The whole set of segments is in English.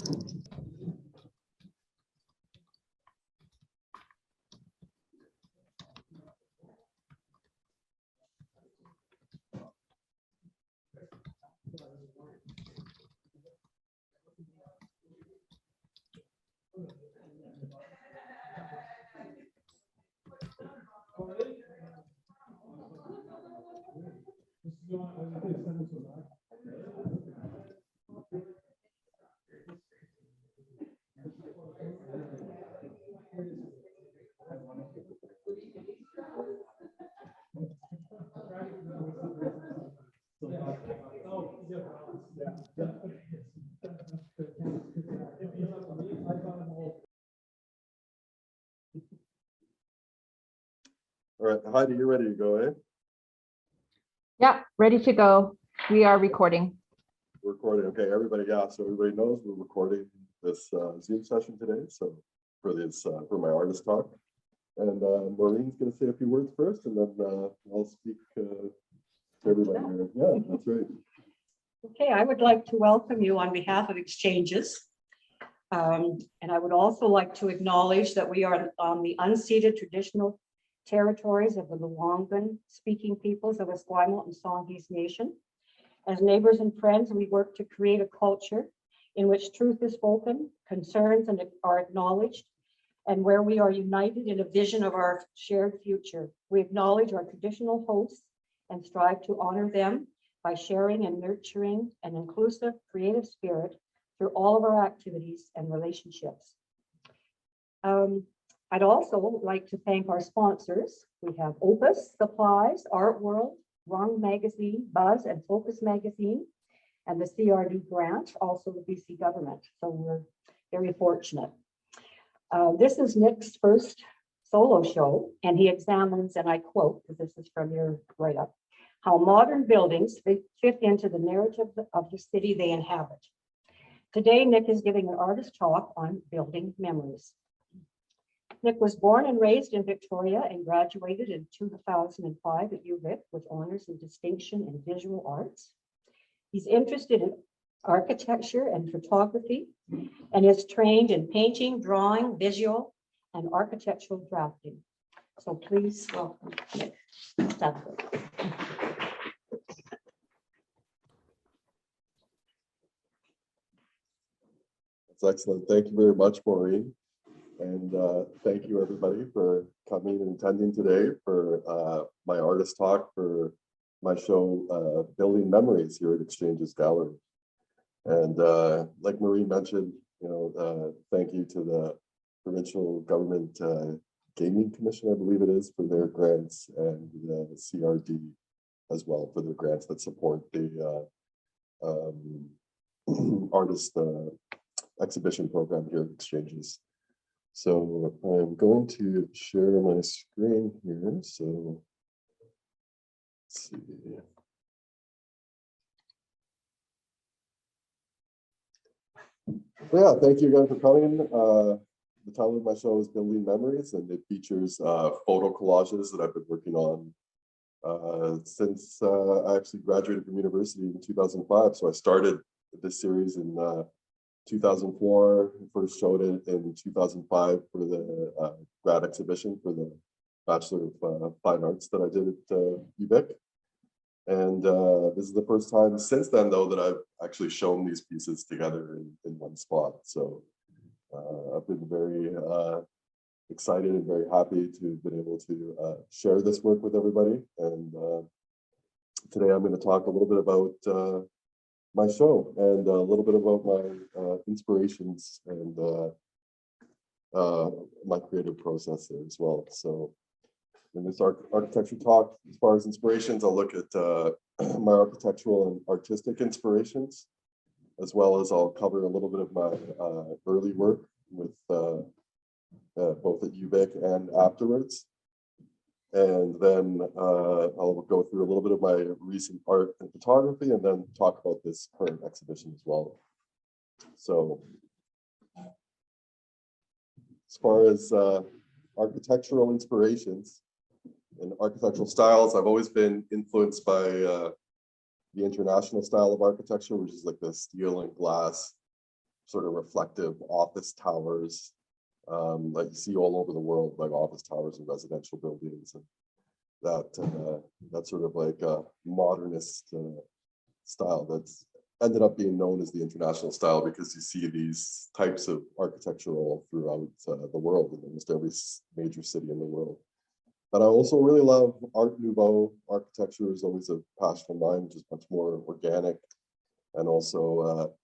All right, Heidi, you're ready to go, eh? Yeah, ready to go. We are recording. Recording, okay, everybody, yeah, so everybody knows we're recording this Zoom session today, so for this, for my artist talk. And Maureen's gonna say a few words first, and then I'll speak to everybody here. Yeah, that's right. Okay, I would like to welcome you on behalf of Xchanges. And I would also like to acknowledge that we are on the unceded traditional territories of the Luangban speaking peoples of Esquimalt and Songhees Nation. As neighbors and friends, we work to create a culture in which truth is spoken, concerns are acknowledged, and where we are united in a vision of our shared future. We acknowledge our traditional hosts and strive to honor them by sharing and nurturing an inclusive, creative spirit through all of our activities and relationships. I'd also like to thank our sponsors. We have Opus Supplies, Art World, Rung Magazine, Buzz and Focus Magazine, and the CRD grant, also the BC government. So we're very fortunate. This is Nick's first solo show, and he examines, and I quote, because this is from your write-up, how modern buildings fit into the narrative of the city they inhabit. Today, Nick is giving an artist talk on building memories. Nick was born and raised in Victoria and graduated in 2005 at UVic with honors and distinction in visual arts. He's interested in architecture and photography and is trained in painting, drawing, visual, and architectural drafting. So please welcome Nick Salvador. That's excellent. Thank you very much, Maureen. And thank you everybody for coming and attending today for my artist talk for my show, Building Memories here at Xchanges Gallery. And like Maureen mentioned, you know, thank you to the Provincial Government Gaming Commission, I believe it is, for their grants, and the CRD as well for their grants that support the artist exhibition program here at Xchanges. So I'm going to share my screen here. So let's see. Yeah, thank you again for coming. The title of my show is Building Memories, and it features photo collages that I've been working on since I actually graduated from university in 2005. So I started this series in 2004, first showed it in 2005 for the grad exhibition for the Bachelor of Fine Arts that I did at UVic. And this is the first time since then, though, that I've actually shown these pieces together in one spot. So I've been very excited and very happy to have been able to share this work with everybody. And today I'm going to talk a little bit about my show and a little bit about my inspirations and my creative process there as well. So in this architecture talk, as far as inspirations, I'll look at my architectural and artistic inspirations, as well as I'll cover a little bit of my early work with both at UVic and afterwards. And then I'll go through a little bit of my recent art and photography, and then talk about this current exhibition as well. So as far as architectural inspirations and architectural styles, I've always been influenced by the international style of architecture, which is like the steel and glass sort of reflective office towers, like you see all over the world, like office towers and residential buildings, and that sort of like a modernist style that's ended up being known as the international style, because you see these types of architecture all throughout the world, in almost every major city in the world. But I also really love Art Nouveau architecture. Is always a passion of mine, which is much more organic, and also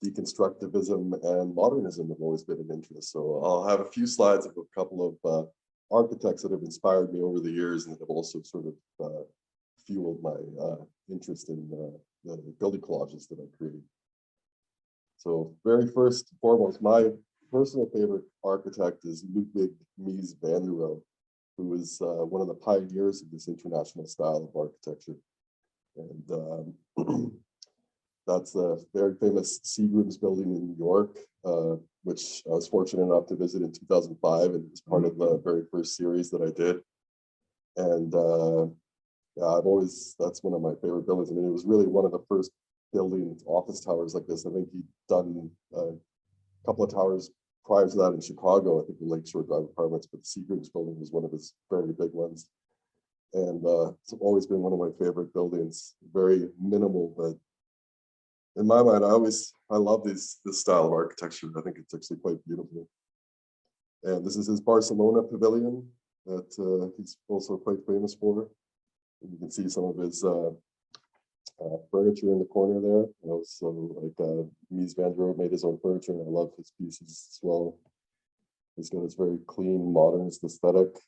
deconstructivism and modernism have always been an interest. So I'll have a few slides of a couple of architects that have inspired me over the years, and that have also sort of fueled my interest in the building collages that I create. So very first and foremost, my personal favorite architect is Ludwig Mies van der Rohe, who was one of the pioneers of this international style of architecture. And that's a very famous Seagram's building in New York, which I was fortunate enough to visit in 2005, and it was part of the very first series that I did. And yeah, that's one of my favorite buildings. I mean, it was really one of the first buildings, office towers like this. I think he'd done a couple of towers prior to that in Chicago, I think the Lakeshore Drive Apartments, but the Seagram's building was one of his very big ones. And it's always been one of my favorite buildings, very minimal, but in my mind, I love this style of architecture. I think it's actually quite beautiful. And this is his Barcelona pavilion that he's also quite famous for. And you can see some of his furniture in the corner there. So like Mies van der Rohe made his own furniture, and I love his pieces as well. He's got this very clean, modernist aesthetic.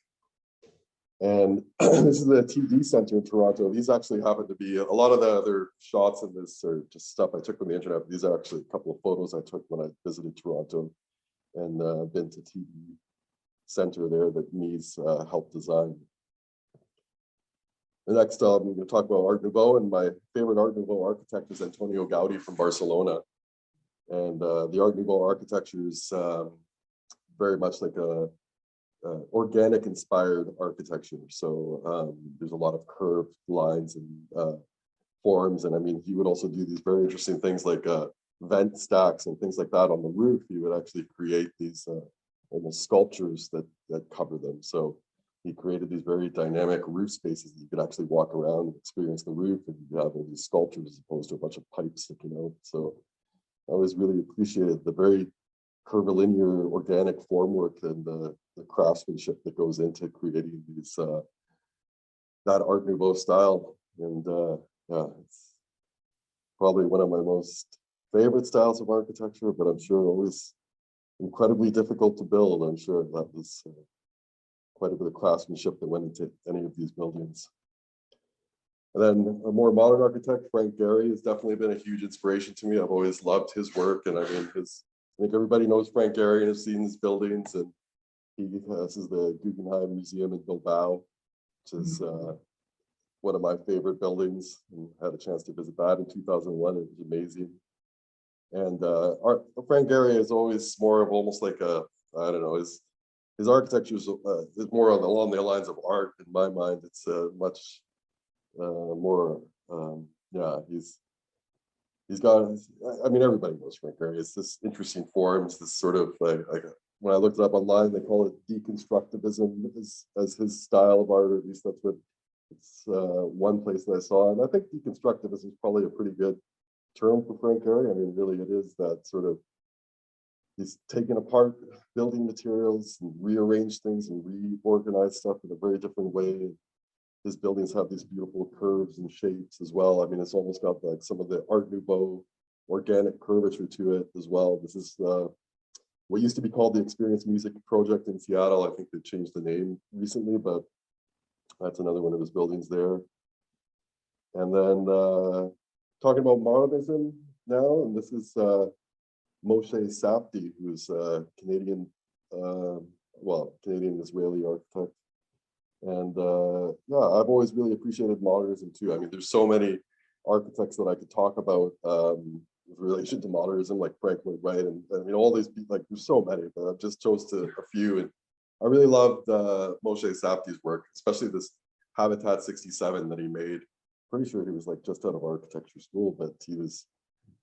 And this is the TD Center in Toronto. These actually happen to be a lot of the other shots in this are just stuff I took from the internet. These are actually a couple of photos I took when I visited Toronto and been to TD Center there that Mies helped design. The next, I'm going to talk about Art Nouveau, and my favorite Art Nouveau architect is Antonio Gaudi from Barcelona. And the Art Nouveau architecture is very much like a organic inspired architecture. So there's a lot of curved lines and forms. And I mean, he would also do these very interesting things like vent stacks and things like that on the roof. He would actually create these almost sculptures that cover them. So he created these very dynamic roof spaces that you could actually walk around and experience the roof, and you have all these sculptures as opposed to a bunch of pipes sticking out. So I always really appreciated the very curvilinear organic formwork and the craftsmanship that goes into creating these that Art Nouveau style. And yeah, it's probably one of my most favorite styles of architecture, but I'm sure always incredibly difficult to build. I'm sure that was quite a bit of craftsmanship that went into any of these buildings. And then a more modern architect, Frank Gehry, has definitely been a huge inspiration to me. I've always loved his work, and I mean, I think everybody knows Frank Gehry and has seen his buildings, and this is the Guggenheim Museum in Bilbao, which is one of my favorite buildings, and I had a chance to visit that in 2001. It was amazing. And Frank Gehry is always more of almost like a, I don't know, his architecture is more along the lines of art in my mind. It's much more, yeah, he's got, I mean, everybody knows Frank Gehry. It's this interesting forms, this sort of like when I looked it up online, they call it deconstructivism as his style of art, or at least that's what it's one place that I saw. And I think deconstructivism is probably a pretty good term for Frank Gehry. I mean, really, it is that sort of, he's taken apart building materials and rearranged things and reorganized stuff in a very different way. His buildings have these beautiful curves and shapes as well. I mean, it's almost got like some of the Art Nouveau organic curvature to it as well. This is what used to be called the Experience Music Project in Seattle. I think they changed the name recently, but that's another one of his buildings there. And then talking about modernism now, and this is Moshe Safdie, who's a Canadian, Canadian-Israeli architect. And yeah, I've always really appreciated modernism too. I mean, there's so many architects that I could talk about with relation to modernism, like Frank Lloyd Wright, and I mean, all these people, like there's so many, but I've just chose a few. And I really loved Moshe Safdie's work, especially this Habitat 67 that he made. Pretty sure he was like just out of architecture school, but he was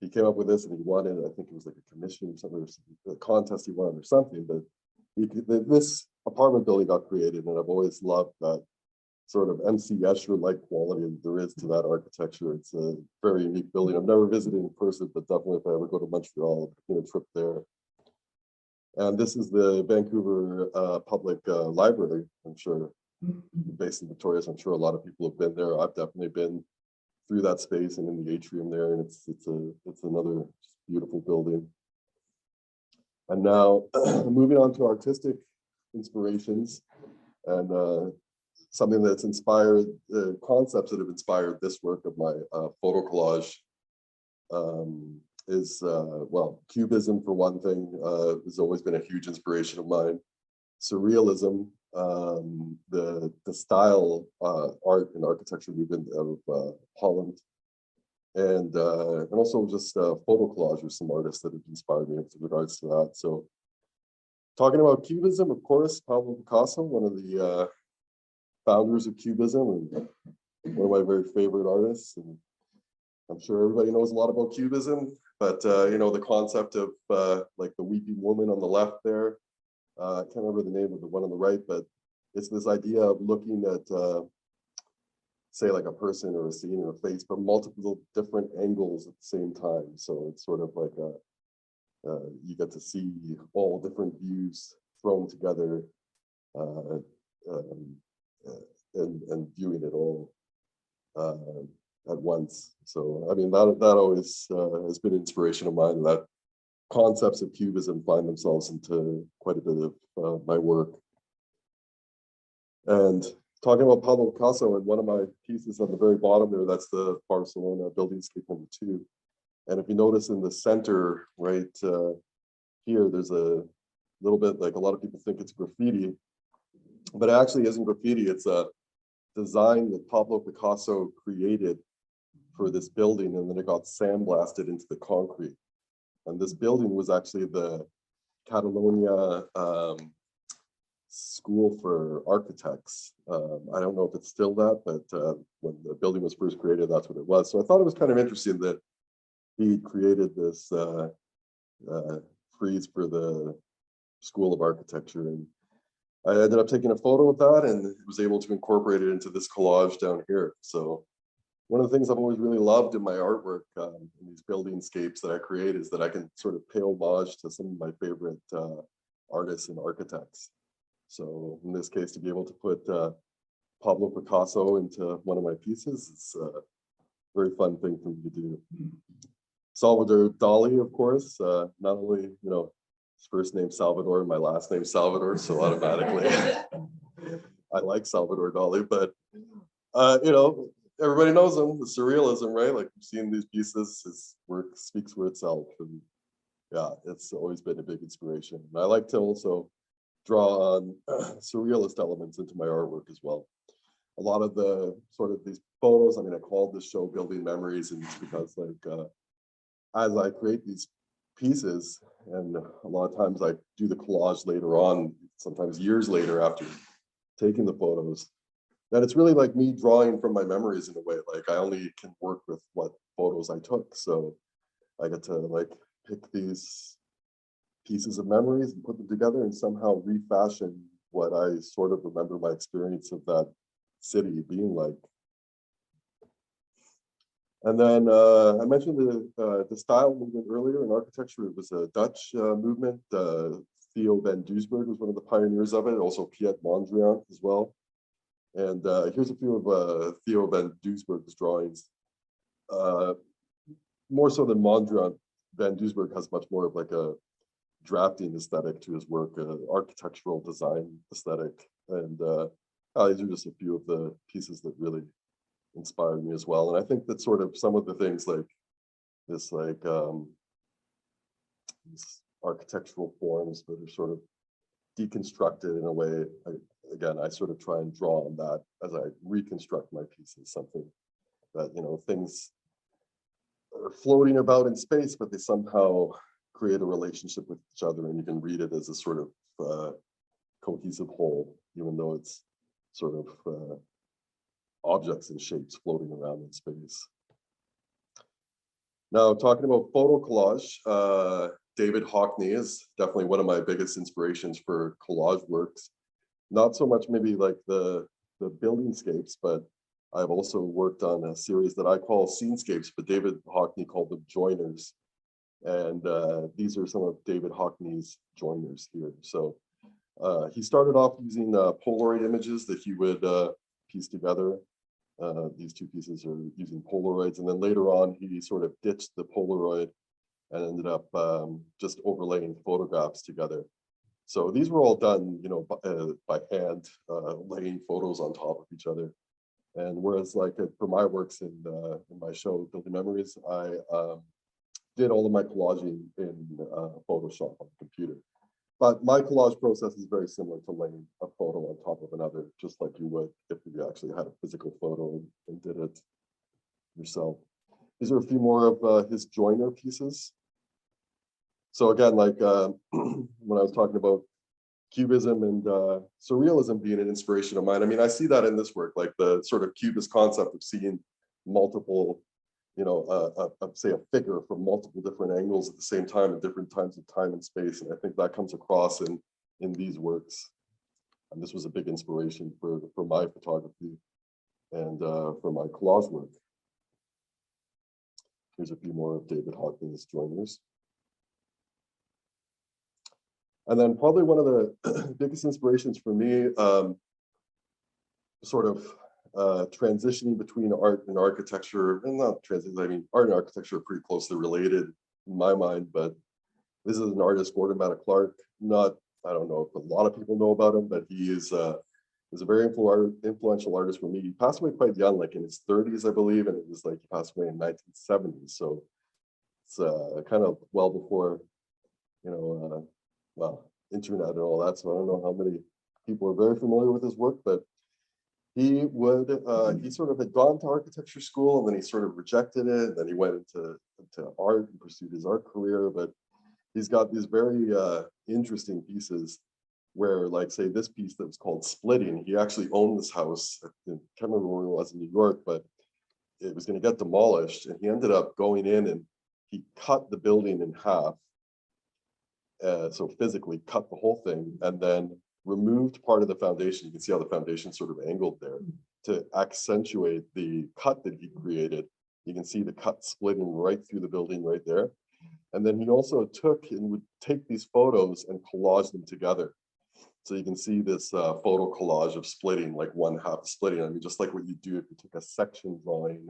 he came up with this and he wanted, I think it was like a commission or something, or a contest he won or something, but this apartment building got created, and I've always loved that sort of MC Escher-like quality that there is to that architecture. It's a very unique building. I've never visited in person, but definitely if I ever go to Montreal, I'll take a trip there. And this is the Vancouver Public Library. I'm sure, based in Victoria, so I'm sure a lot of people have been there. I've definitely been through that space and in the atrium there, and it's another beautiful building. And now moving on to artistic inspirations, and something that's inspired, concepts that have inspired this work of my photo collage is, well, cubism for one thing, has always been a huge inspiration of mine. Surrealism, the style art and architecture movement out of Holland, and also just photo collage with some artists that have inspired me with regards to that. So talking about cubism, of course, Pablo Picasso, one of the founders of cubism and one of my very favorite artists. And I'm sure everybody knows a lot about cubism, but you know, the concept of like the weeping woman on the left there, I can't remember the name of the one on the right, but it's this idea of looking at say like a person or a scene or a face from multiple different angles at the same time. So it's sort of like you get to see all different views thrown together and viewing it all at once. So I mean that always has been an inspiration of mine. That concepts of cubism find themselves into quite a bit of my work. And talking about Pablo Picasso, and one of my pieces on the very bottom there, that's the Barcelona Buildingscape #2. And if you notice in the center right here, there's a little bit, like a lot of people think it's graffiti, but it actually isn't graffiti. It's a design that Pablo Picasso created for this building, and then it got sandblasted into the concrete. And this building was actually the Catalonia School for Architects. I don't know if it's still that, but when the building was first created, that's what it was. So I thought it was kind of interesting that he created this frieze for the School of Architecture. And I ended up taking a photo of that and was able to incorporate it into this collage down here. So one of the things I've always really loved in my artwork, in these buildingscapes that I create, is that I can sort of pay homage to some of my favorite artists and architects. So in this case, to be able to put Pablo Picasso into one of my pieces, it's a very fun thing for me to do. Salvador Dali, of course, not only, you know, his first name Salvador and my last name Salvador, so automatically I like Salvador Dali, but you know, everybody knows him, the surrealism, right? Like you've seen these pieces, his work speaks for itself. And yeah, it's always been a big inspiration. And I like to also draw on surrealist elements into my artwork as well. A lot of the sort of these photos, I mean, I called this show Building Memories, and it's because like as I create these pieces, and a lot of times I do the collage later on, sometimes years later after taking the photos, that it's really like me drawing from my memories in a way. Like I only can work with what photos I took. So I get to like pick these pieces of memories and put them together and somehow refashion what I sort of remember my experience of that city being like. And then I mentioned the style movement earlier in architecture. It was a Dutch movement. Theo van Doesburg was one of the pioneers of it, also Piet Mondrian as well. And here's a few of Theo van Doesburg's drawings. More so than Mondrian, van Doesburg has much more of like a drafting aesthetic to his work, architectural design aesthetic. And these are just a few of the pieces that really inspired me as well. And I think that sort of some of the things like this, like these architectural forms that are sort of deconstructed in a way, again, I sort of try and draw on that as I reconstruct my pieces, something that, you know, things are floating about in space, but they somehow create a relationship with each other, and you can read it as a sort of cohesive whole, even though it's sort of objects and shapes floating around in space. Now, talking about photo collage, David Hockney is definitely one of my biggest inspirations for collage works. Not so much maybe like the buildingscapes, but I've also worked on a series that I call scenescapes, but David Hockney called them joiners. And these are some of David Hockney's joiners here. So he started off using Polaroid images that he would piece together. These two pieces are using Polaroids, and then later on he sort of ditched the Polaroid and ended up just overlaying photographs together. So these were all done, you know, by hand, laying photos on top of each other. And whereas like for my works in my show, Building Memories, I did all of my collaging in Photoshop on the computer. But my collage process is very similar to laying a photo on top of another, just like you would if you actually had a physical photo and did it yourself. These are a few more of his joiner pieces. So again, like when I was talking about Cubism and Surrealism being an inspiration of mine, I mean, I see that in this work, like the sort of Cubist concept of seeing multiple, you know, say a figure from multiple different angles at the same time at different times of time and space. And I think that comes across in these works. And this was a big inspiration for my photography and for my collage work. Here's a few more of David Hockney's joiners. And then probably one of the biggest inspirations for me, sort of transitioning between art and architecture, and not transitioning, I mean, art and architecture are pretty closely related in my mind, but this is an artist, Gordon Matta Clark. Not, I don't know if a lot of people know about him, but he is a very influential artist for me. He passed away quite young, like in his 30s, I believe, and it was like he passed away in 1970. So it's kind of well before, you know, well, internet and all that. So I don't know how many people are very familiar with his work, but he would, he sort of had gone to architecture school and then he sort of rejected it. And then he went into art and pursued his art career. But he's got these very interesting pieces where, like, say, this piece that was called Splitting, he actually owned this house. I can't remember where it was in New York, but it was going to get demolished. And he ended up going in and he cut the building in half. So physically cut the whole thing and then removed part of the foundation. You can see how the foundation sort of angled there to accentuate the cut that he created. You can see the cut splitting right through the building right there. And then he also took and would take these photos and collage them together. So you can see this photo collage of splitting, like one half splitting. I mean, just like what you do if you took a section drawing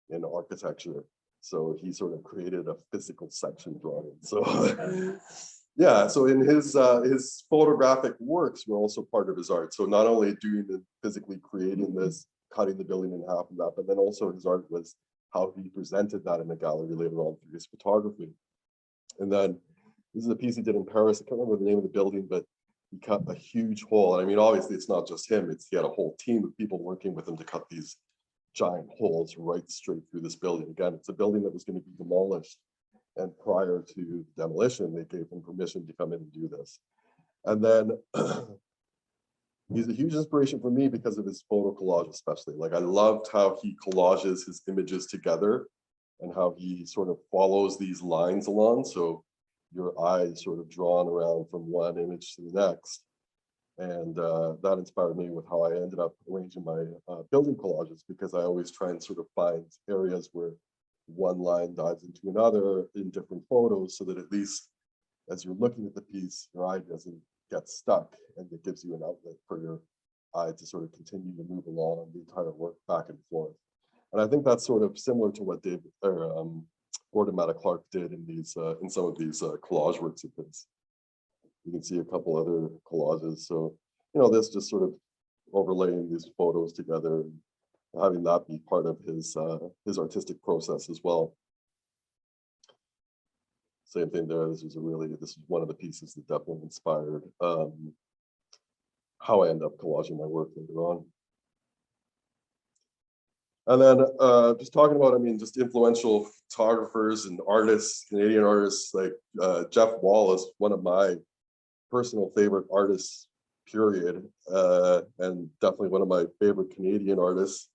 in architecture. So he sort of created a physical section drawing. So yeah, so in his photographic works were also part of his art. So not only doing the physically creating this, cutting the building in half and that, but then also his art was how he presented that in the gallery later on through his photography. And then this is a piece he did in Paris. I can't remember the name of the building, but he cut a huge hole. And I mean, obviously it's not just him, he had a whole team of people working with him to cut these giant holes right straight through this building. Again, it's a building that was going to be demolished. And prior to demolition, they gave him permission to come in and do this. And then he's a huge inspiration for me because of his photo collage, especially. Like, I loved how he collages his images together and how he sort of follows these lines along. So your eye is sort of drawn around from one image to the next. And that inspired me with how I ended up arranging my building collages, because I always try and sort of find areas where one line dives into another in different photos, so that at least as you're looking at the piece, your eye doesn't get stuck, and it gives you an outlet for your eye to sort of continue to move along the entire work back and forth. And I think that's sort of similar to what Gordon Matta Clark did in these in some of these collage works of his. You can see a couple other collages. So, you know, this just sort of overlaying these photos together and having that be part of his artistic process as well. Same thing there. This is one of the pieces that definitely inspired how I end up collaging my work later on. And then just talking about, I mean, just influential photographers and artists, Canadian artists, like Jeff Wall is one of my personal favorite artists, period, and definitely one of my favorite Canadian artists.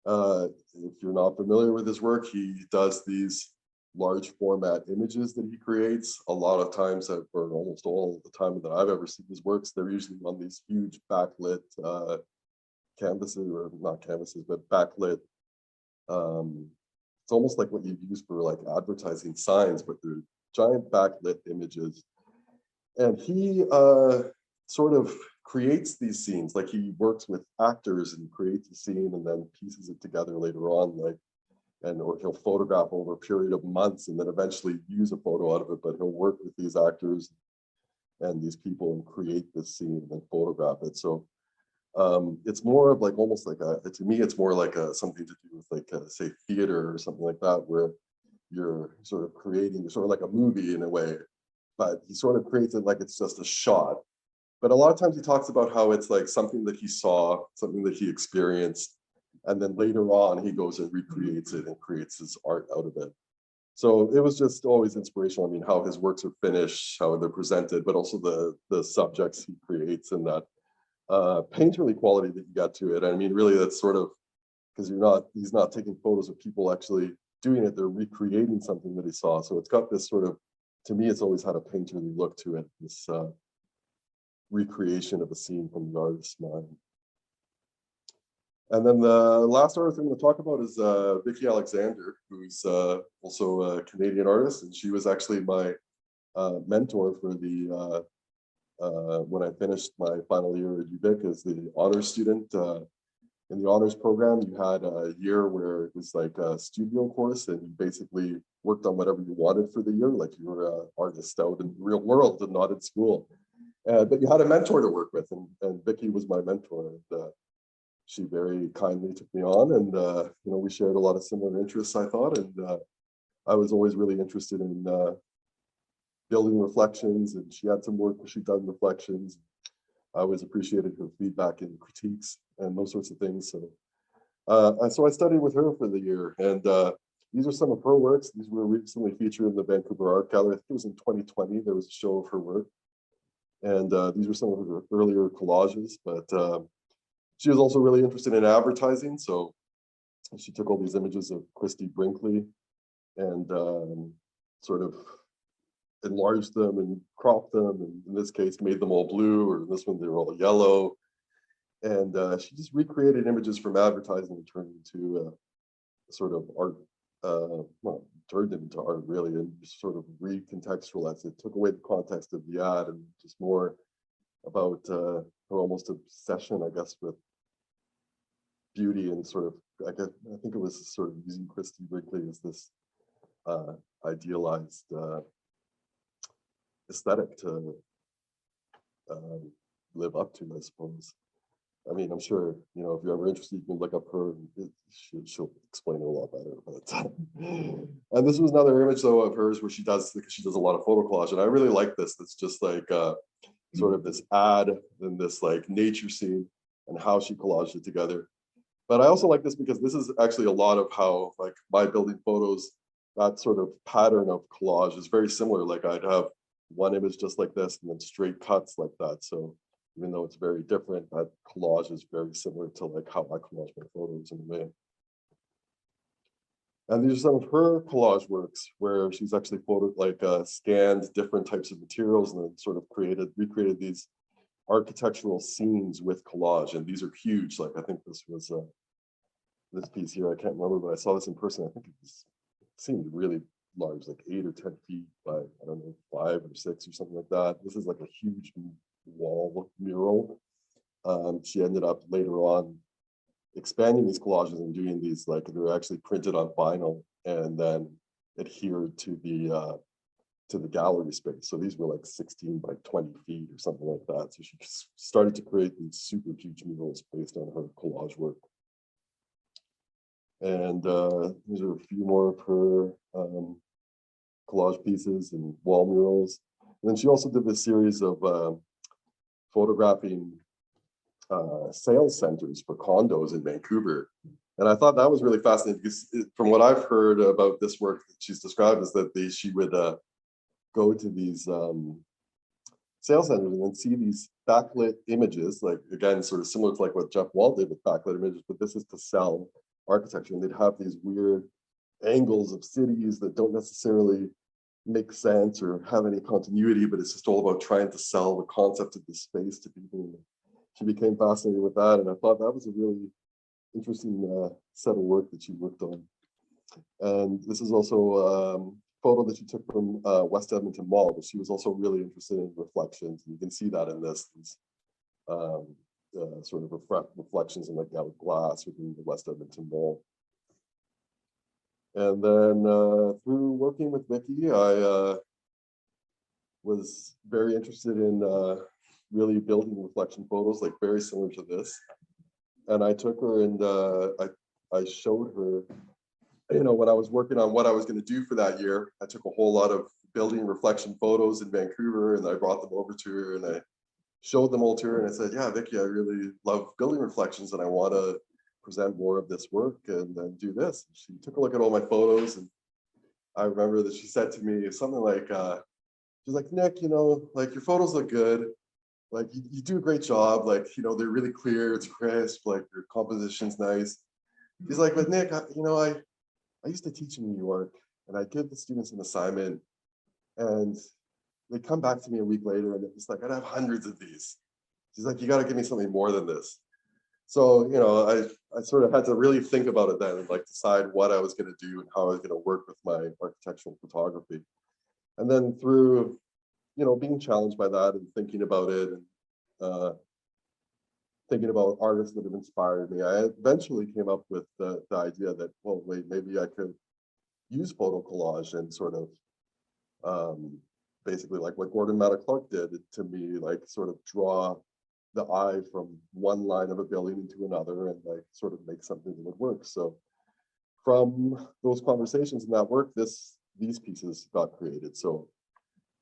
If you're not familiar with his work, he does these large format images that he creates. A lot of times, or almost all the time that I've ever seen his works, they're usually on these huge backlit canvases, or not canvases, but backlit. It's almost like what you use for like advertising signs, but they're giant backlit images. And he sort of creates these scenes, like he works with actors and creates a scene and then pieces it together later on, like, or he'll photograph over a period of months and then eventually use a photo out of it, but he'll work with these actors and these people and create this scene and then photograph it. So it's more of like almost like to me, it's more like something to do with like say theater or something like that, where you're sort of creating sort of like a movie in a way, but he sort of creates it like it's just a shot. But a lot of times he talks about how it's like something that he saw, something that he experienced, and then later on he goes and recreates it and creates his art out of it. So it was just always inspirational. I mean, how his works are finished, how they're presented, but also the subjects he creates and that painterly quality that you got to it. I mean, really, that's sort of because he's not taking photos of people actually doing it; they're recreating something that he saw. So it's got this sort of, to me, it's always had a painterly look to it. This recreation of a scene from the artist's mind. And then the last artist I'm going to talk about is Vicki Alexander, who's also a Canadian artist, and she was actually my mentor for the when I finished my final year at UVic as the honors student. In the honors program, you had a year where it was like a studio course, and you basically worked on whatever you wanted for the year, like you were an artist out in the real world and not at school. But you had a mentor to work with, and Vicki was my mentor. And, she very kindly took me on, and you know, we shared a lot of similar interests, I thought, and I was always really interested in building reflections, and she had some work where she'd done reflections. I always appreciated her feedback and critiques and those sorts of things. So, so I studied with her for the year, and these are some of her works. These were recently featured in the Vancouver Art Gallery. I think it was in 2020. There was a show of her work, and these were some of her earlier collages. But she was also really interested in advertising, so she took all these images of Christie Brinkley and sort of enlarged them and cropped them, and in this case made them all blue, or in this one they were all yellow. And she just recreated images from advertising and turned into sort of art, well, turned it into art really, and just sort of recontextualized it, took away the context of the ad and just more about her almost obsession, I guess, with beauty and sort of, I think it was sort of using Christie Brinkley as this idealized aesthetic to live up to, I suppose. I mean, I'm sure, you know, if you're ever interested, you can look up her, and she'll explain it a lot better. But and this was another image though of hers where she does a lot of photo collage, and I really like this. It's just like sort of this ad and this like nature scene and how she collaged it together. But I also like this because this is actually a lot of how like my building photos, that sort of pattern of collage is very similar. Like I'd have one image just like this and then straight cuts like that. So even though it's very different, that collage is very similar to like how I collage my photos in a way. And these are some of her collage works where she's actually scanned different types of materials and then sort of recreated these architectural scenes with collage. And these are huge. Like I think this was this piece here, I can't remember, but I saw this in person. I think it seemed really large, like 8 or 10 feet by, I don't know, 5 or 6 or something like that. This is like a huge wall mural. She ended up later on expanding these collages and doing these, like they're actually printed on vinyl and then adhered to the gallery space. So these were like 16 by 20 feet or something like that. So she just started to create these super huge murals based on her collage work. And these are a few more of her collage pieces and wall murals. And then she also did this series of photographing sales centers for condos in Vancouver. And I thought that was really fascinating because from what I've heard about this work that she's described is that she would go to these sales centers and then see these backlit images, like again, sort of similar to like what Jeff Wall did with backlit images, but this is to sell. architecture, and they'd have these weird angles of cities that don't necessarily make sense or have any continuity, but it's just all about trying to sell the concept of the space to people. She became fascinated with that, and I thought that was a really interesting set of work that she worked on. And this is also a photo that she took from West Edmonton Mall, but she was also really interested in reflections. And you can see that in this, these sort of reflections in like glass within the West Edmonton Mall. And then through working with Vicky, I was very interested in really building reflection photos, like very similar to this. And I took her and I showed her, you know, when I was working on what I was going to do for that year, I took a whole lot of building reflection photos in Vancouver, and I brought them over to her and I showed them all to her. And I said, yeah, Vicky, I really love building reflections and I want to present more of this work and then do this. She took a look at all my photos, and I remember that she said to me something like, she's like, Nick, you know, like your photos look good. Like you do a great job. Like, you know, they're really clear, it's crisp, like your composition's nice. He's like, but Nick, you know, I used to teach in New York, and I give the students an assignment and they come back to me a week later and it's like, I'd have hundreds of these. She's like, you got to give me something more than this. So, you know, I sort of had to really think about it then and like decide what I was going to do and how I was going to work with my architectural photography. And then through, you know, being challenged by that and thinking about it and thinking about artists that have inspired me, I eventually came up with the idea that, well, wait, maybe I could use photo collage and sort of basically like what Gordon Matta Clark did to me, like sort of draw the eye from one line of a building into another and like sort of make something that would work. So from those conversations and that work, these pieces got created. So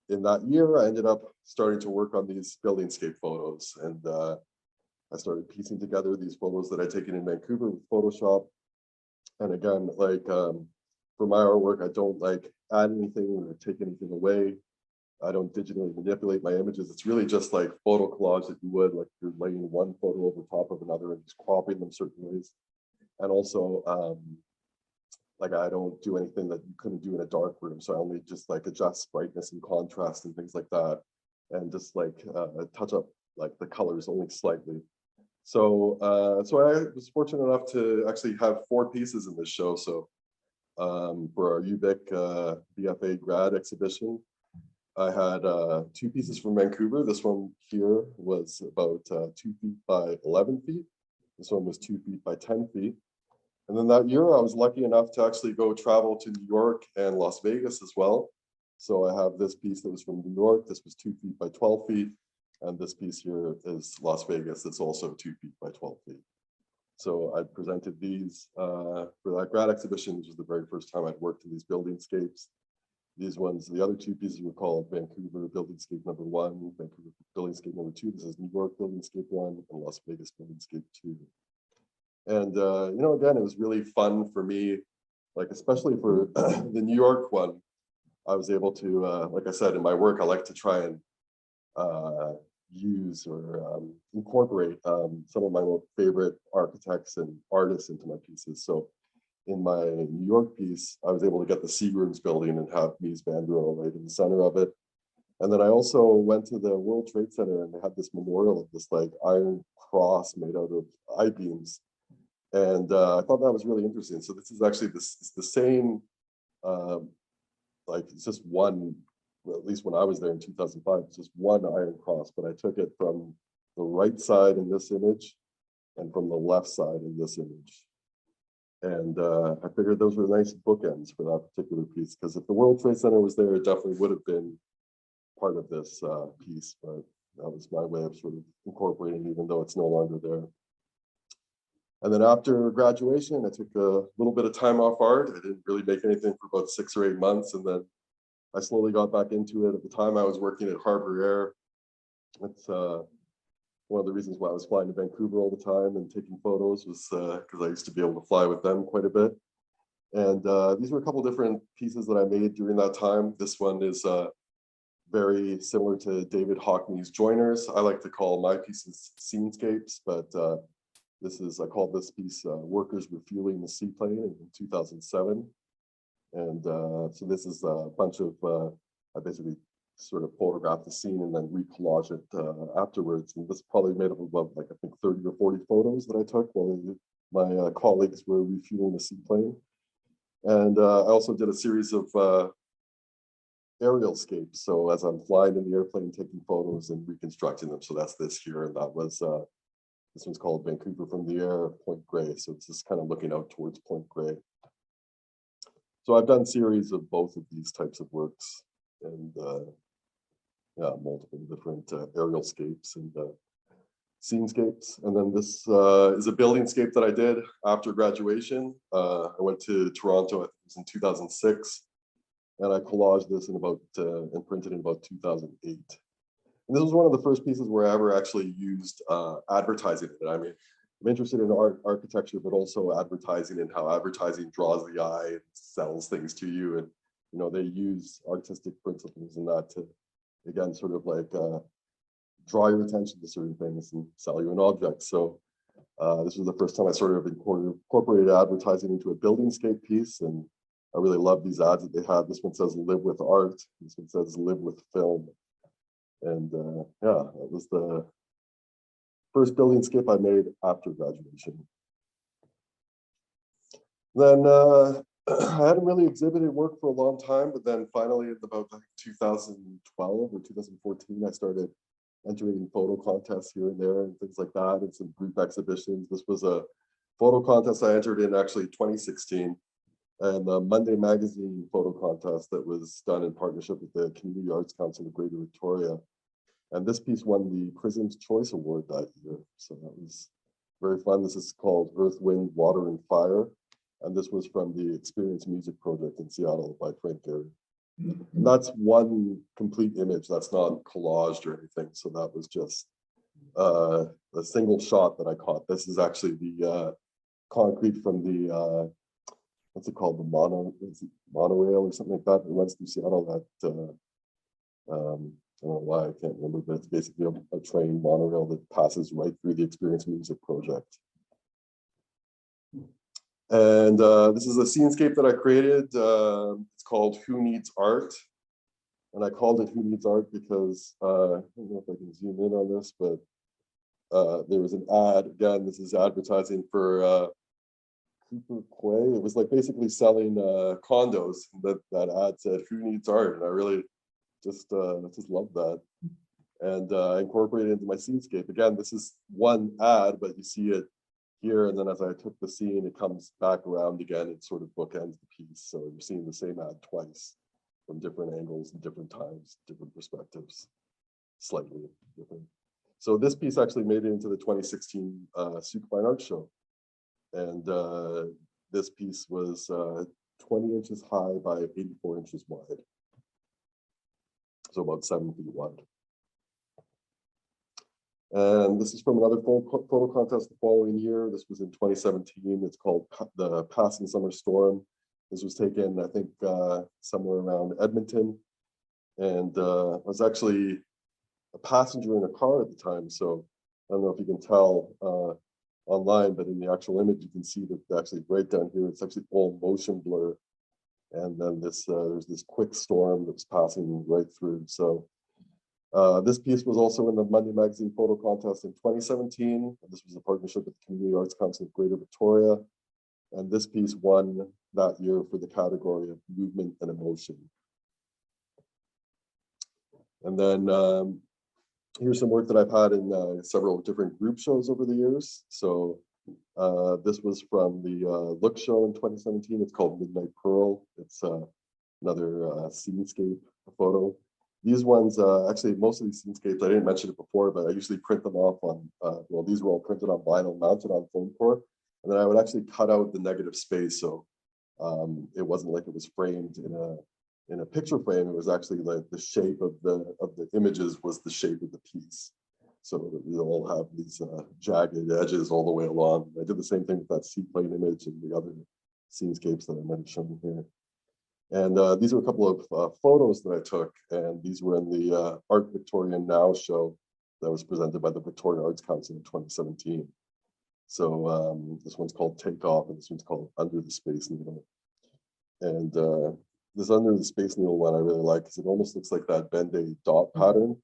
in that year, I ended up starting to work on these Buildingscape photos, and I started piecing together these photos that I'd taken in Vancouver with Photoshop. And again, like for my artwork, I don't like add anything or take anything away. I don't digitally manipulate my images. It's really just like photo collage that you would, like you're laying one photo over top of another and just cropping them certain ways. And also, like I don't do anything that you couldn't do in a dark room. So I only just like adjust brightness and contrast and things like that. And just like touch up like the colors only slightly. So so I was fortunate enough to actually have 4 pieces in this show. So for our UVic BFA grad exhibition, I had 2 pieces from Vancouver. This one here was about 2 feet by 11 feet. This one was 2 feet by 10 feet. And then that year, I was lucky enough to actually go travel to New York and Las Vegas as well. So I have this piece that was from New York. This was 2 feet by 12 feet. And this piece here is Las Vegas. It's also 2 feet by 12 feet. So I presented these for that grad exhibition, which was the very first time I'd worked in these buildingscapes. These ones, the other 2 pieces were called Vancouver Buildingscape number 1, Vancouver Buildingscape number 2. This is New York Buildingscape 1 and Las Vegas Buildingscape 2. And, you know, again, it was really fun for me, like, especially for the New York one, I was able to, like I said, in my work, I like to try and use or incorporate some of my most favorite architects and artists into my pieces. So in my New York piece, I was able to get the Seagrams building and have Mies van der Rohe right in the center of it. And then I also went to the World Trade Center and they had this memorial of this like iron cross made out of I-beams. And I thought that was really interesting. So this is actually it's the same, like it's just one, well, at least when I was there in 2005, it's just one iron cross, but I took it from the right side in this image and from the left side in this image. And I figured those were nice bookends for that particular piece, because if the World Trade Center was there, it definitely would have been part of this piece, but that was my way of sort of incorporating, even though it's no longer there. And then after graduation, I took a little bit of time off art. I didn't really make anything for about 6 or 8 months. And then I slowly got back into it. At the time, I was working at Harbour Air. It's one of the reasons why I was flying to Vancouver all the time and taking photos was because I used to be able to fly with them quite a bit. And these were a couple different pieces that I made during that time. This one is very similar to David Hockney's Joiners. I like to call my pieces scenescapes, but This is, I called this piece Workers Refueling the Seaplane in 2007. And so this is a bunch of, I basically sort of photographed the scene and then recollage it afterwards. And this is probably made up of about, like, I think 30 or 40 photos that I took while my colleagues were refueling the seaplane. And I also did a series of aerialscapes. So as I'm flying in the airplane, taking photos and reconstructing them. So that's this here, and that was, this one's called Vancouver from the Air, Point Grey. So it's just kind of looking out towards Point Grey. So I've done series of both of these types of works, and yeah, multiple different aerialscapes and scenescapes. And then this is a buildingscape that I did after graduation. I went to Toronto, I think it was in 2006, and I collaged this in about and printed in about 2008. And this was one of the first pieces where I ever actually used advertising in it. I mean, I'm interested in architecture, but also advertising and how advertising draws the eye and sells things to you. And, you know, they use artistic principles in that to, again, sort of like draw your attention to certain things and sell you an object. So this was the first time I sort of incorporated advertising into a buildingscape piece. And I really love these ads that they had. This one says live with art. This one says live with film. And yeah, that was the first buildingscape I made after graduation. Then I hadn't really exhibited work for a long time, but then finally in about like 2012 or 2014, I started entering photo contests here and there and things like that, and some group exhibitions. This was a photo contest I entered in actually 2016, and the Monday Magazine photo contest that was done in partnership with the Community Arts Council of Greater Victoria. And this piece won the Prism's Choice Award that year. So that was very fun. This is called Earth, Wind, Water, and Fire. And this was from the Experience Music Project in Seattle by Frank Gehry. And that's one complete image. That's not collaged or anything. So that was just a single shot that I caught. This is actually the concrete from the, what's it called? The monorail or something like that. It runs through Seattle that, I don't know why, I can't remember, but it's basically a train monorail that passes right through the Experience Music Project. And this is a scenescape that I created. It's called Who Needs Art? And I called it Who Needs Art because, I don't know if I can zoom in on this, but there was an ad. Again, this is advertising for Cooper Quay. It was like basically selling condos. That ad said, Who Needs Art? And I really just love that, and incorporated it into my scenescape. Again, this is one ad, but you see it here, and then as I took the scene, it comes back around again. It sort of bookends the piece, so you're seeing the same ad twice from different angles and different times, different perspectives, slightly different. So this piece actually made it into the 2016 Souk Fine Art Show, and this piece was 20 inches high by 84 inches wide. So about 7 feet wide. And this is from another photo contest the following year. This was in 2017. It's called the Passing Summer Storm. This was taken, I think, somewhere around Edmonton. And I was actually a passenger in a car at the time. So I don't know if you can tell online, but in the actual image, you can see that actually right down here, it's actually all motion blur. And then this there's this quick storm that's passing right through. So this piece was also in the Monday Magazine photo contest in 2017. And this was a partnership with the Community Arts Council of Greater Victoria. And this piece won that year for the category of movement and emotion. And then here's some work that I've had in several different group shows over the years. So this was from the Look show in 2017. It's called Midnight Pearl. It's another scenescape photo. These ones, actually, most of these scenescapes, I didn't mention it before, but I usually print them off on, well, these were all printed on vinyl, mounted on foam core. And then I would actually cut out the negative space. So it wasn't like it was framed in a picture frame. It was actually like the shape of the images was the shape of the piece. So that we all have these jagged edges all the way along. I did the same thing with that seaplane image and the other scenescapes that I might have shown here. And these are a couple of photos that I took, and these were in the Art Victorian Now show that was presented by the Victoria Arts Council in 2017. So this one's called Takeoff, and this one's called Under the Space Needle. And this Under the Space Needle one I really like because it almost looks like that Ben-Day dot pattern,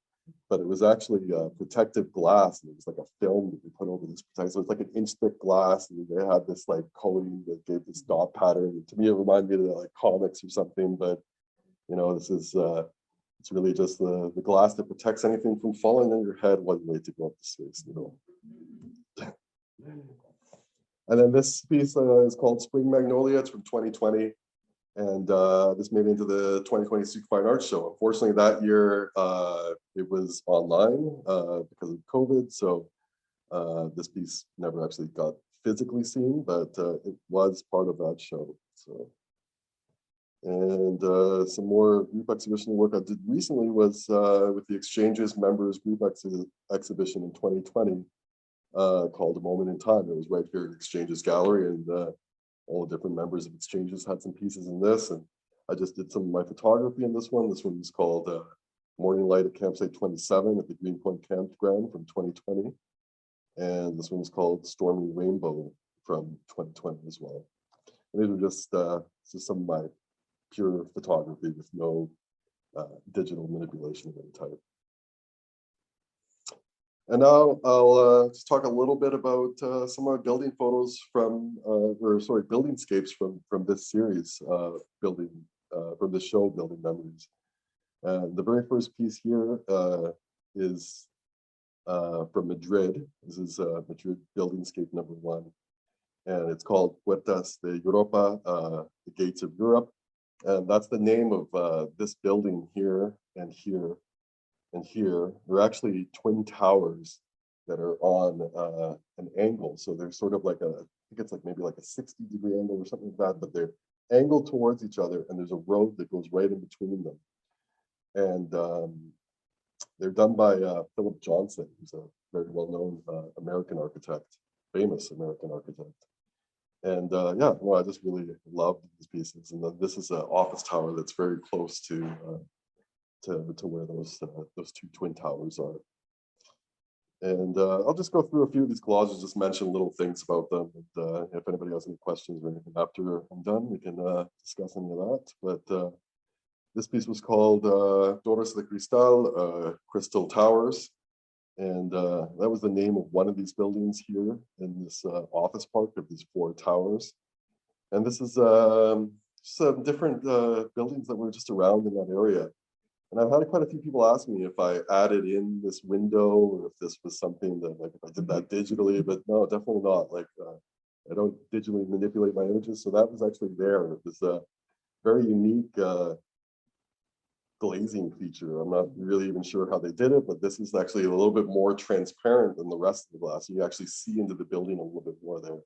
but it was actually protective glass, and it was like a film that we put over this protective. So it's like an inch thick glass, and they had this like coating that gave this dot pattern. And to me, it reminded me of like comics or something, but you know, this is it's really just the glass that protects anything from falling on your head one way to go up the space needle. And then this piece is called Spring Magnolia. It's from 2020. And this made it into the 2020 Super Fine Arts Show. Unfortunately, that year it was online because of COVID. So this piece never actually got physically seen, but it was part of that show. So, and some more group exhibition work I did recently was with the Xchanges members group exhibition in 2020 called A Moment in Time. It was right here at Xchanges Gallery, and all the different members of Xchanges had some pieces in this, and I just did some of my photography in this one. This one is called Morning Light at Campsite 27 at the Greenpoint Campground from 2020. And this one is called Stormy Rainbow from 2020 as well. And these are just some of my pure photography with no digital manipulation of any type. And now I'll just talk a little bit about some of my building photos from, buildingscapes from this series, from the show, Building Memories. And the very first piece here is from Madrid. This is Madrid Buildingscape #1. And it's called Puertas de Europa, the Gates of Europe. And that's the name of this building here and here. And here, they're actually twin towers that are on an angle. So they're sort of like I think it's like maybe like a 60-degree angle or something like that, but they're angled towards each other, and there's a road that goes right in between them. And they're done by Philip Johnson, who's a very well-known American architect, famous American architect. And yeah, well, I just really loved these pieces. And then this is an office tower that's very close to where those two twin towers are. And I'll just go through a few of these collages, just mention little things about them. And if anybody has any questions or anything after I'm done, we can discuss any of that. But this piece was called Torres de Cristal, Crystal Towers. And that was the name of one of these buildings here in this office park of these 4 towers. And this is some different buildings that were just around in that area. And I've had quite a few people ask me if I added in this window or if this was something that, like, if I did that digitally, but no, definitely not. Like, I don't digitally manipulate my images. So that was actually there. It was a very unique glazing feature. I'm not really even sure how they did it, but this is actually a little bit more transparent than the rest of the glass. You actually see into the building a little bit more there.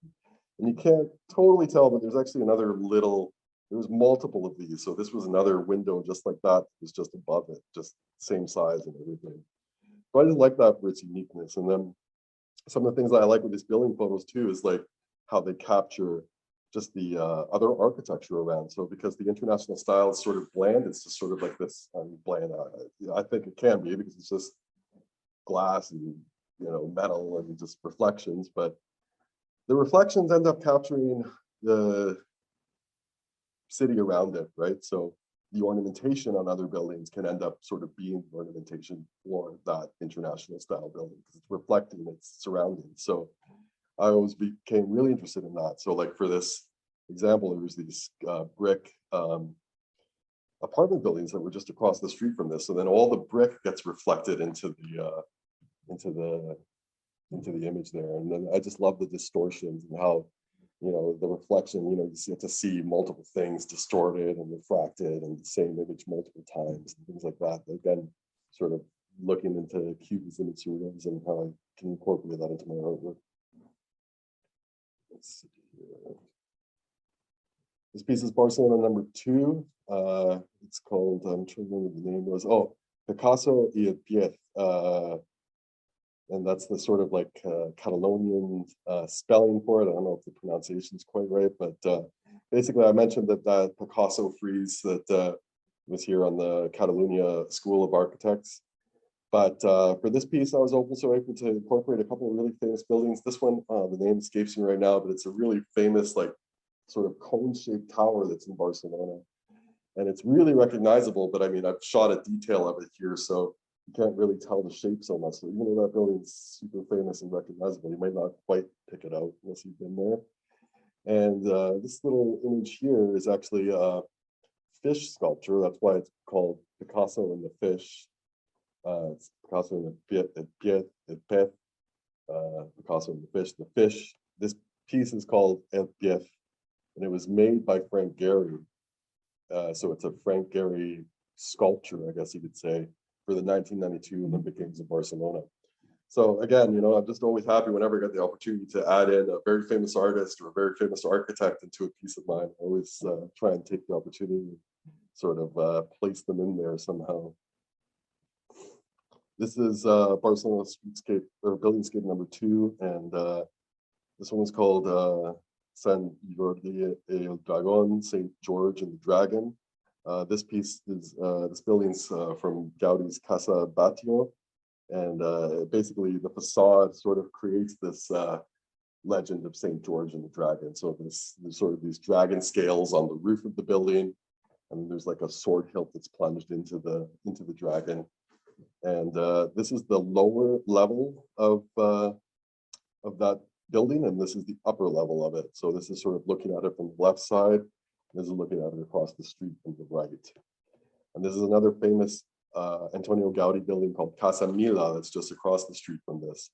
And you can't totally tell, but there's actually another little, there's multiple of these. So this was another window just like that. It was just above it, just same size and everything. So I just like that for its uniqueness. And then some of the things that I like with these building photos too is like how they capture just the other architecture around. So because the international style is sort of bland, it's just sort of like this bland. I think it can be because it's just glass and, you know, metal and just reflections, but the reflections end up capturing the city around it, right? So the ornamentation on other buildings can end up sort of being the ornamentation for that international style building because it's reflecting its surroundings. So I always became really interested in that. So like for this example, there was these brick apartment buildings that were just across the street from this. So then all the brick gets reflected into the image there. And then I just love the distortions and how, you know, the reflection, you know, you get to see multiple things distorted and refracted and the same image multiple times and things like that. Again, sort of looking into cubism and surrealism and how I can incorporate that into my artwork. Let's see here. This piece is Barcelona #2. It's called, I'm trying to remember what the name was. Oh, Picasso y el Piez. And that's the sort of like Catalonian spelling for it. I don't know if the pronunciation is quite right, but basically I mentioned that Picasso frieze that was here on the Catalonia School of Architects. But for this piece, I was also able to incorporate a couple of really famous buildings. This one, the name escapes me right now, but it's a really famous, like, sort of cone-shaped tower that's in Barcelona. And it's really recognizable, but I mean, I've shot a detail of it here, so you can't really tell the shape so much. So even though that building's super famous and recognizable, you might not quite pick it out unless you've been there. And this little image here is actually a fish sculpture. That's why it's called Picasso and the Fish. It's Picasso and the Pez, Picasso and the Fish. The fish, this piece is called El Pief, and it was made by Frank Gehry. So it's a Frank Gehry sculpture, I guess you could say, for the 1992 Olympic Games in Barcelona. So again, you know, I'm just always happy whenever I get the opportunity to add in a very famous artist or a very famous architect into a piece of mine. I always try and take the opportunity to sort of place them in there somehow. This is Barcelona Streetscape or Buildingscape number 2, and this one is called San Jordi el Dragón, St. George and the Dragon. This piece is this building's from Gaudi's Casa Batlló, and basically the facade sort of creates this legend of St. George and the Dragon. So there's sort of these dragon scales on the roof of the building, and there's like a sword hilt that's plunged into the dragon. And this is the lower level of that building, and this is the upper level of it. So this is sort of looking at it from the left side. This is looking at it across the street from the right. And this is another famous Antonio Gaudi building called Casa Mila that's just across the street from this.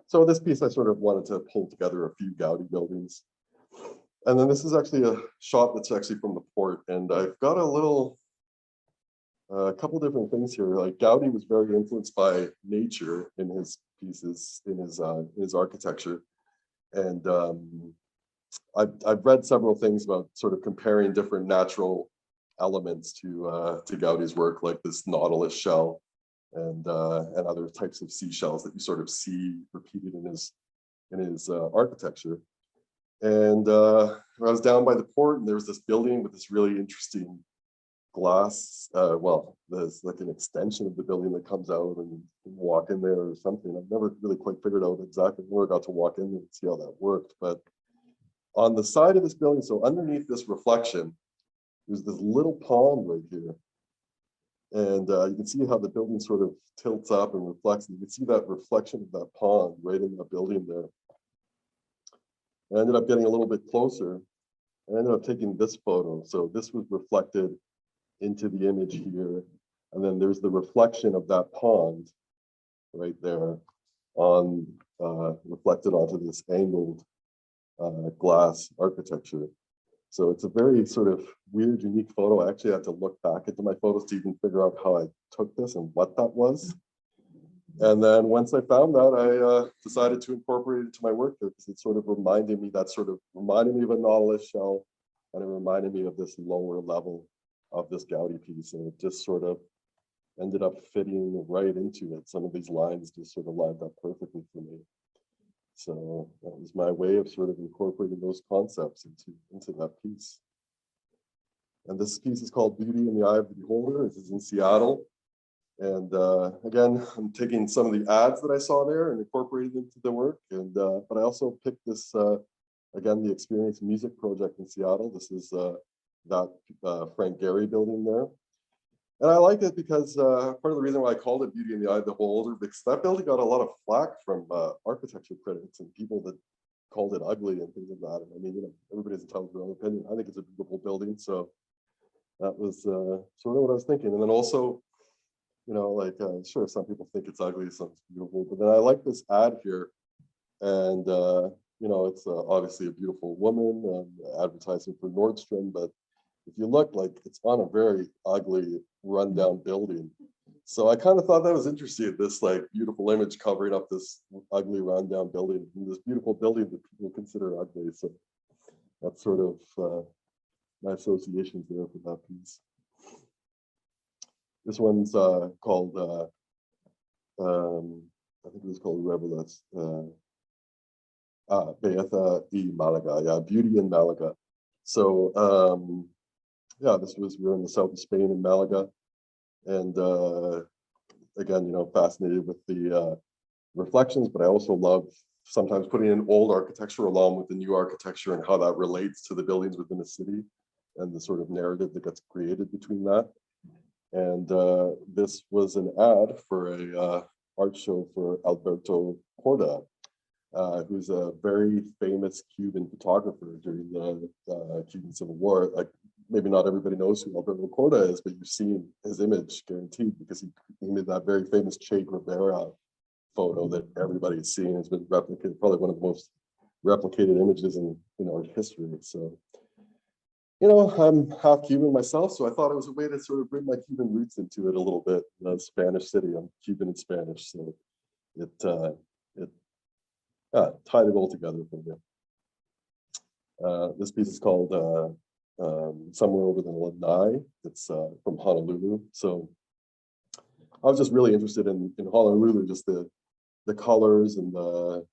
So this piece, I sort of wanted to pull together a few Gaudi buildings. And then this is actually a shot that's actually from the port. And I've got a couple different things here. Like Gaudi was very influenced by nature in his pieces, in his architecture. And I've read several things about sort of comparing different natural elements to Gaudi's work, like this nautilus shell and other types of seashells that you sort of see repeated in his architecture. And I was down by the port, and there was this building with this really interesting glass. Well, there's like an extension of the building that comes out, and you can walk in there or something. I've never really quite figured out exactly where I got to walk in and see how that worked. But on the side of this building, so underneath this reflection, there's this little pond right here. And you can see how the building sort of tilts up and reflects. You can see that reflection of that pond right in the building there. I ended up getting a little bit closer. I ended up taking this photo. So this was reflected into the image here. And then there's the reflection of that pond right there on reflected onto this angled glass architecture. So it's a very sort of weird, unique photo. I actually had to look back into my photos to even figure out how I took this and what that was. And then once I found that, I decided to incorporate it into my work there, because it sort of reminded me, of a nautilus shell, and it reminded me of this lower level of this Gaudi piece. And it just sort of ended up fitting right into it. Some of these lines just sort of lined up perfectly for me. So that was my way of sort of incorporating those concepts into that piece. And this piece is called Beauty in the Eye of the Beholder. This is in Seattle. And again, I'm taking some of the ads that I saw there and incorporating them into the work. And but I also picked this, again, the Experience Music Project in Seattle. This is that Frank Gehry building there. And I like it because part of the reason why I called it Beauty in the Eye of the Beholder, because that building got a lot of flack from architecture critics and people that called it ugly and things like that. And I mean, you know, everybody's entitled to their own opinion. I think it's a beautiful building. So that was sort of what I was thinking. And then also, you know, like, sure, some people think it's ugly, some it's beautiful, but then I like this ad here. And, you know, it's obviously a beautiful woman advertising for Nordstrom, but if you look, like, it's on a very ugly, rundown building. So I kind of thought that was interesting, this like beautiful image covering up this ugly, rundown building, and this beautiful building that people consider ugly. So that's sort of my associations there for that piece. This one's called, I think it was called Revelas. Beata y Malaga, yeah, Beauty in Malaga. So yeah, we were in the south of Spain in Malaga, and again, fascinated with the reflections, but I also love sometimes putting in old architecture along with the new architecture and how that relates to the buildings within the city and the sort of narrative that gets created between that. And this was an ad for a art show for Alberto Corda, who's a very famous Cuban photographer during the Cuban Civil War. Like, maybe not everybody knows who Alberto Corda is, but you've seen his image guaranteed, because he made that very famous Che Guevara photo that everybody's seen. It's been replicated, probably one of the most replicated images in art history. So, I'm half Cuban myself, so I thought it was a way to sort of bring my Cuban roots into it a little bit. Spanish city, I'm Cuban and Spanish, so it tied it all together for me. This piece is called Somewhere Over the Lanai. It's from Honolulu. So I was just really interested in Honolulu, just the colors and the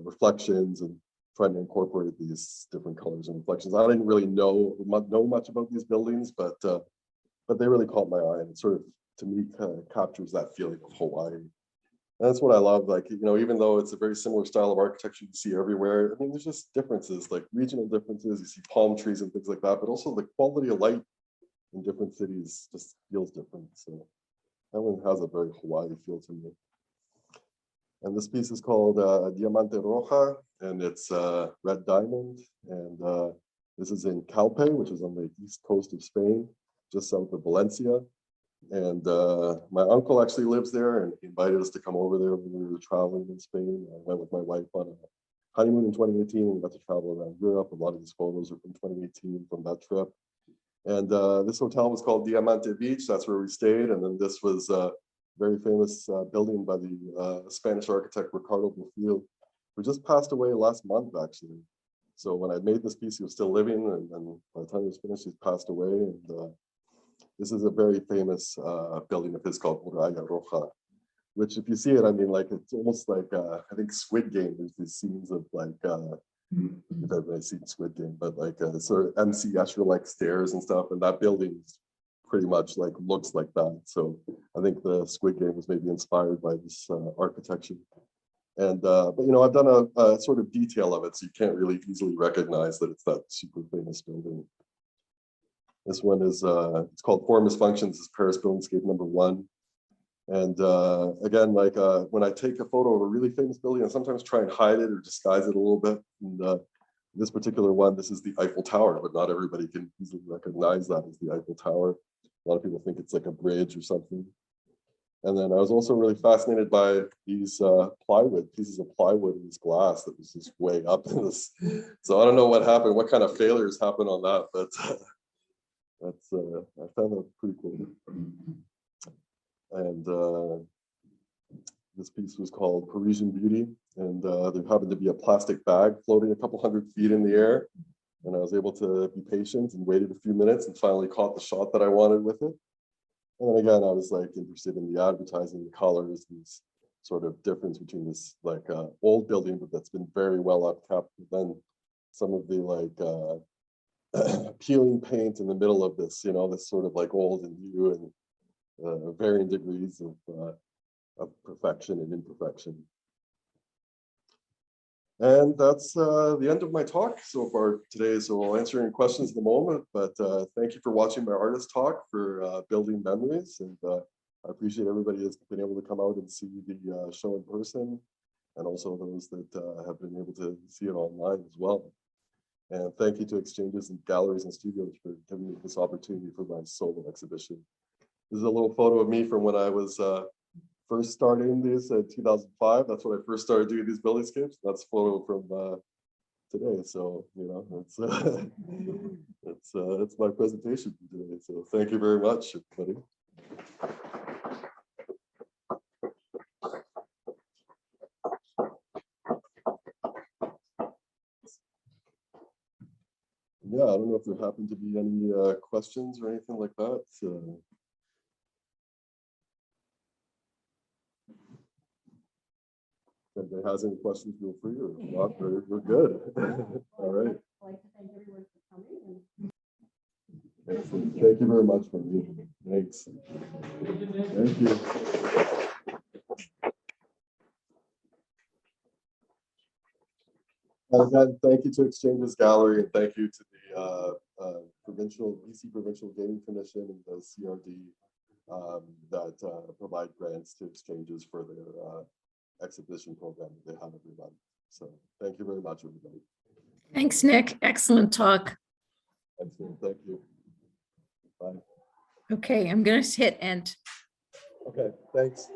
reflections, and trying to incorporate these different colors and reflections. I didn't really know much about these buildings, but they really caught my eye, and it sort of, to me, kind of captures that feeling of Hawaii. And that's what I love. Like, even though it's a very similar style of architecture you see everywhere, I mean, there's just differences, like regional differences. You see palm trees and things like that, but also the quality of light in different cities just feels different. So that one has a very Hawaii feel to me. And this piece is called Diamante Roja, and it's red diamond. And this is in Calpe, which is on the east coast of Spain, just south of Valencia. And my uncle actually lives there, and he invited us to come over there when we were traveling in Spain. I went with my wife on a honeymoon in 2018, and got to travel around Europe. A lot of these photos are from 2018 from that trip. And this hotel was called Diamante Beach. That's where we stayed. And then this was very famous building by the Spanish architect Ricardo Bofill, who just passed away last month, actually. So when I made this piece, he was still living, and by the time it was finished, he passed away. And this is a very famous building of his called Muralla Roja, which, if you see it, I mean, like, it's almost like, I think Squid Game, there's these scenes of like, if everybody's seen Squid Game, but like sort of MC Escher-like stairs and stuff, and that building is pretty much like looks like that. So I think the Squid Game was maybe inspired by this architecture. And but I've done a sort of detail of it, so you can't really easily recognize that it's that super famous building. This one is it's called Form as Functions. It's Paris Buildingscape #1. And again, like when I take a photo of a really famous building, I sometimes try and hide it or disguise it a little bit. And this particular one, this is the Eiffel Tower, but not everybody can easily recognize that as the Eiffel Tower. A lot of people think it's like a bridge or something. And then I was also really fascinated by these pieces of plywood in this glass that was just way up in this. So I don't know what happened, what kind of failures happened on that, but that's I found that pretty cool. And this piece was called Parisian Beauty, and there happened to be a plastic bag floating a couple 100 feet in the air, and I was able to be patient and waited a few minutes and finally caught the shot that I wanted with it. And then again, I was like interested in the advertising, the colors, these sort of difference between this like old building, but that's been very well upkept, and then some of the like peeling paint in the middle of this, this sort of like old and new, and varying degrees of perfection and imperfection. And that's the end of my talk so far today. So I'll answer any questions in the moment, but thank you for watching my artist talk for Building Memories. And I appreciate everybody has been able to come out and see the show in person, and also those that have been able to see it online as well. And thank you to Xchanges and Galleries and Studios for giving me this opportunity for my solo exhibition. This is a little photo of me from when I was first starting these in 2005. That's when I first started doing these buildingscapes. That's a photo from today. So, it's my presentation today. So thank you very much, everybody. Yeah, I don't know if there happen to be any questions or anything like that. If anybody has any questions, feel free, or if not, we're good. All right. I'd like to thank everyone for coming. Excellent. Thank you very much, Marie. Thanks. Thank you. Again, thank you to Xchanges Gallery and thank you to the BC Provincial Gaming Commission and the CRD that provide grants to exchanges for their exhibition program that they have every month. So thank you very much, everybody. Thanks, Nick. Excellent talk. Excellent. Thank you. Bye. Okay, I'm going to hit end. Okay, thanks.